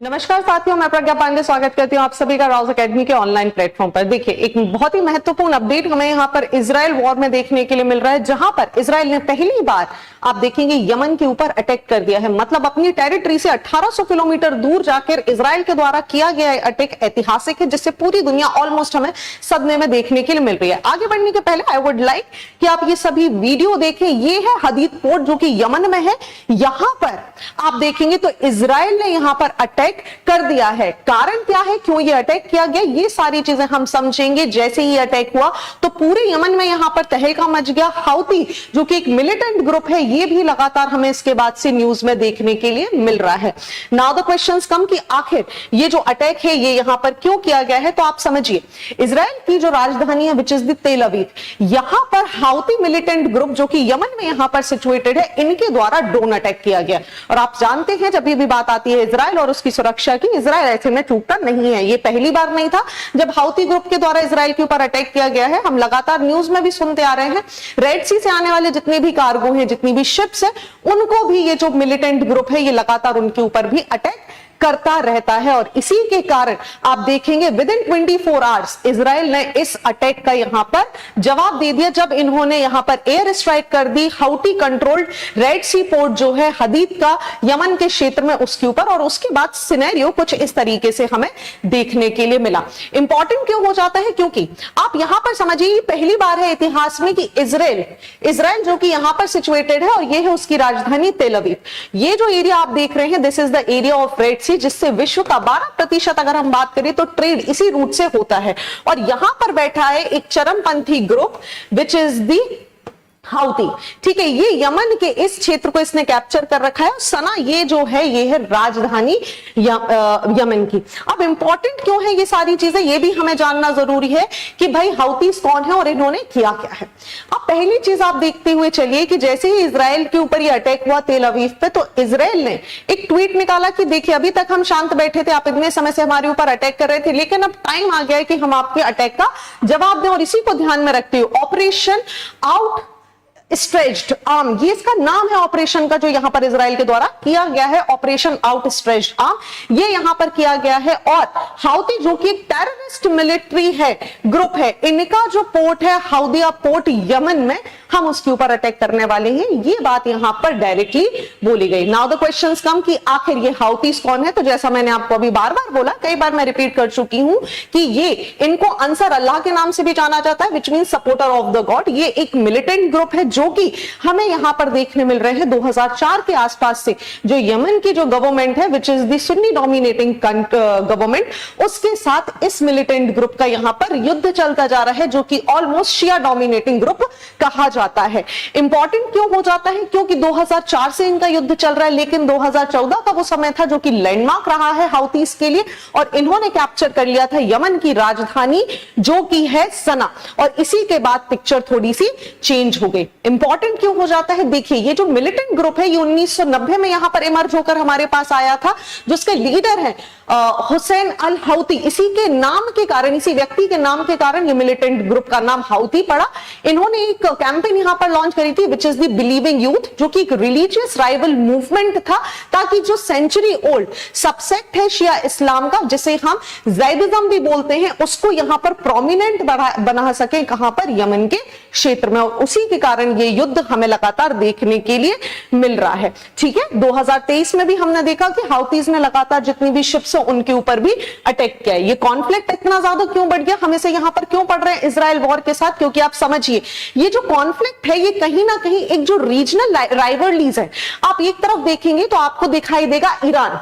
नमस्कार साथियों, मैं प्रज्ञा पांडे स्वागत करती हूं आप सभी का राउज एकेडमी के ऑनलाइन प्लेटफॉर्म पर। देखिए, एक बहुत ही महत्वपूर्ण अपडेट हमें यहां पर इजराइल वॉर में देखने के लिए मिल रहा है, जहां पर इजराइल ने पहली बार आप देखेंगे यमन के ऊपर अटैक कर दिया है। मतलब अपनी टेरिटरी से 1800 किलोमीटर दूर जाकर इजराइल के द्वारा किया गया अटैक ऐतिहासिक है, जिससे पूरी दुनिया ऑलमोस्ट हमें सदमे में देखने के लिए मिल रही है। आगे बढ़ने के पहले आई वुड लाइक कि आप ये सभी वीडियो देखें। ये है हदीद पोर्ट जो कि यमन में है। यहां पर आप देखेंगे तो इजराइल ने यहां पर अटैक कर दिया है। कारण क्या है, क्यों ये अटैक किया गया, ये सारी चीजें हम समझेंगे। जैसे ही अटैक हुआ तो पूरे यमन में यहां पर तहलका मच गया। हाउती जो कि एक मिलिटेंट ग्रुप है, ये भी लगातार हमें इसके बाद से न्यूज में देखने के लिए मिल रहा है। नाउ द क्वेश्चंस कम कि आखिर ये जो अटैक है ये यहां पर क्यों किया गया है। तो आप समझिए, इजराइल की जो राजधानी है विच इज द तेल अवीव, यहां पर हाउती मिलिटेंट ग्रुप जो कि यमन में यहां पर सिचुएटेड है, इनके द्वारा ड्रोन अटैक किया गया। और आप जानते हैं जब भी बात आती है इजराइल और उसकी सुरक्षा की, इजराइल ऐसे में चूकता नहीं है। ये पहली बार नहीं था जब हाउती ग्रुप के द्वारा इजराइल के ऊपर अटैक किया गया है। हम लगातार न्यूज में भी सुनते आ रहे हैं, रेड सी से आने वाले जितने भी कार्गो हैं, जितनी भी शिप्स है, उनको भी ये जो मिलिटेंट ग्रुप है ये लगातार उनके ऊपर भी अटैक करता रहता है। और इसी के कारण आप देखेंगे विद इन 24 आवर्स इजराइल ने इस अटैक का यहां पर जवाब दे दिया, जब इन्होंने यहां पर एयर स्ट्राइक कर दी हाउटी कंट्रोल्ड रेड सी पोर्ट जो है हदीद का यमन के क्षेत्र में, उसके ऊपर। और उसके बाद सिनेरियो कुछ इस तरीके से हमें देखने के लिए मिला। इंपॉर्टेंट क्यों हो जाता है, क्योंकि आप यहां पर समझिए पहली बार है इतिहास में कि इजराइल जो कि यहां पर सिचुएटेड है और ये है उसकी राजधानी तेल अवीव। ये जो एरिया आप देख रहे हैं, this is the area of red, जिससे विश्व का 12% अगर हम बात करें तो ट्रेड इसी रूट से होता है। और यहां पर बैठा है एक चरमपंथी ग्रुप विच इज दी हाउती। ठीक है, ये यमन के इस क्षेत्र को इसने कैप्चर कर रखा है। सना ये जो है ये है राजधानी यमन की। अब इंपॉर्टेंट क्यों है ये सारी चीजें, ये भी हमें जानना जरूरी है कि भाई हाउतीज कौन है और इन्होंने किया क्या है। अब पहली चीज आप देखते हुए चलिए कि जैसे ही इजराइल के ऊपर ये अटैक हुआ तेल अवीव पे, तो इजराइल ने एक ट्वीट निकाला कि देखिए अभी तक हम शांत बैठे थे, आप इतने समय से हमारे ऊपर अटैक कर रहे थे, लेकिन अब टाइम आ गया है कि हम आपके अटैक का जवाब दें। और इसी को ध्यान में रखते हुए ऑपरेशन आउट स्ट्रेच्ड आर्म, ये इसका नाम है ऑपरेशन का, जो यहां पर इजराइल के द्वारा किया गया है, ऑपरेशन आउट स्ट्रेच्ड आर्म, ये यहां पर किया गया है। और हाउती जो कि एक टेररिस्ट मिलिट्री है ग्रुप है, इनका जो पोर्ट है हाउदिया पोर्ट यमन में, हम उसके ऊपर अटैक करने वाले हैं, ये बात यहां पर डायरेक्टली बोली गई। नाउ द क्वेश्चंस कम कि आखिर ये हाउतीज कौन है। तो जैसा मैंने आपको अभी बार बार बोला, कई बार मैं रिपीट कर चुकी हूं कि ये इनको अंसर अल्लाह के नाम से भी जाना जाता है, which means supporter of the God. ये एक मिलिटेंट ग्रुप है जो कि हमें यहां पर देखने मिल रहे हैं 2004 के आसपास से। जो यमन की जो गवर्नमेंट है which is the Sunni dominating government, उसके साथ इस मिलिटेंट ग्रुप का यहां पर युद्ध चलता जा रहा है, जो कि ऑलमोस्ट शिया डोमिनेटिंग ग्रुप कहा जाता है। इंपॉर्टेंट क्यों हो जाता है, क्योंकि 2004 से इनका युद्ध चल रहा है, लेकिन 2014 का वो समय था जो कि लैंडमार्क रहा है हाउतीज के लिए, और इन्होंने कैप्चर कर लिया था यमन की राजधानी जो कि है सना। और इसी के बाद पिक्चर थोड़ी सी चेंज हो गई। इंपॉर्टेंट क्यों हो जाता है, देखिए ये जो मिलिटेंट ग्रुप है ये 1990 में यहां पर इमर्ज होकर हमारे पास आया था, जिसके लीडर है हुसैन अल हाउती। इसी के नाम के कारण, इसी व्यक्ति के नाम के कारण ये मिलिटेंट ग्रुप का नाम हाउती पड़ा। इन्होंने एक कैंपेन यहां पर लॉन्च करी थी which is the believing youth, जो कि एक रिलीजियस राइवल मूवमेंट था, ताकि जो सेंचुरी ओल्ड सबसेक्ट है शिया इस्लाम का, जिसे हम ज़ैदिज्म भी बोलते हैं, उसको यहां पर प्रोमिनेंट बना सके कहां पर, यमन के क्षेत्र में। और उसी के कारण ये युद्ध हमें लगातार देखने के लिए मिल रहा है। ठीक है, 2023 में भी हमने देखा कि हाउतीज ने लगातार जितनी भी शिप्स उनके ऊपर भी अटैक किया है। ये कॉन्फ्लिक्ट इतना ज्यादा क्यों बढ़ गया, हमें से यहां पर क्यों पड़ रहे हैं इजराइल वॉर के साथ, क्योंकि आप समझिए ये जो कॉन्फ्लिक्ट है ये कहीं ना कहीं एक जो रीजनल राइवलरीज है, आप एक तरफ देखेंगे तो आपको दिखाई देगा ईरान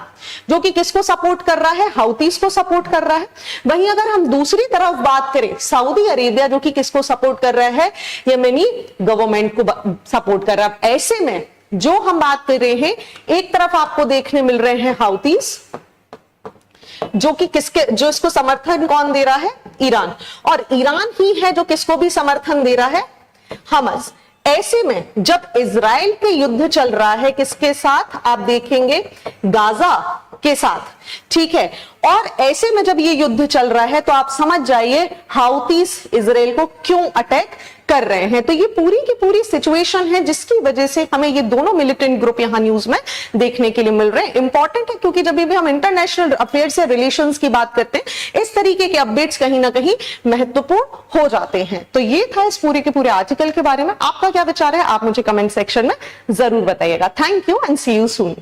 जो कि किसको सपोर्ट कर रहा है, हाउतीज को सपोर्ट कर रहा है। वहीं अगर हम दूसरी तरफ बात करें, सऊदी अरेबिया जो कि किसको सपोर्ट कर रहा है, यमनी गवर्नमेंट को सपोर्ट कर रहा है। ऐसे में जो हम बात कर रहे हैं, एक तरफ आपको देखने मिल रहे हैं हाउतीज जो कि जो इसको समर्थन कौन दे रहा है, ईरान, और ईरान ही है जो किसको भी समर्थन दे रहा है, हमास। ऐसे में जब इजराइल के युद्ध चल रहा है किसके साथ, आप देखेंगे गाजा के साथ, ठीक है। और ऐसे में जब ये युद्ध चल रहा है तो आप समझ जाइए हाउतीज इजराइल को क्यों अटैक कर रहे हैं। तो ये पूरी की पूरी सिचुएशन है जिसकी वजह से हमें ये दोनों मिलिटेंट ग्रुप यहां न्यूज में देखने के लिए मिल रहे हैं। इंपॉर्टेंट है क्योंकि जब भी हम इंटरनेशनल अफेयर्स या रिलेशंस की बात करते हैं, इस तरीके के अपडेट्स कहीं ना कहीं महत्वपूर्ण हो जाते हैं। तो ये था इस पूरे के पूरे आर्टिकल के बारे में। आपका क्या विचार है, आप मुझे कमेंट सेक्शन में जरूर बताइएगा। Thank you and see you soon.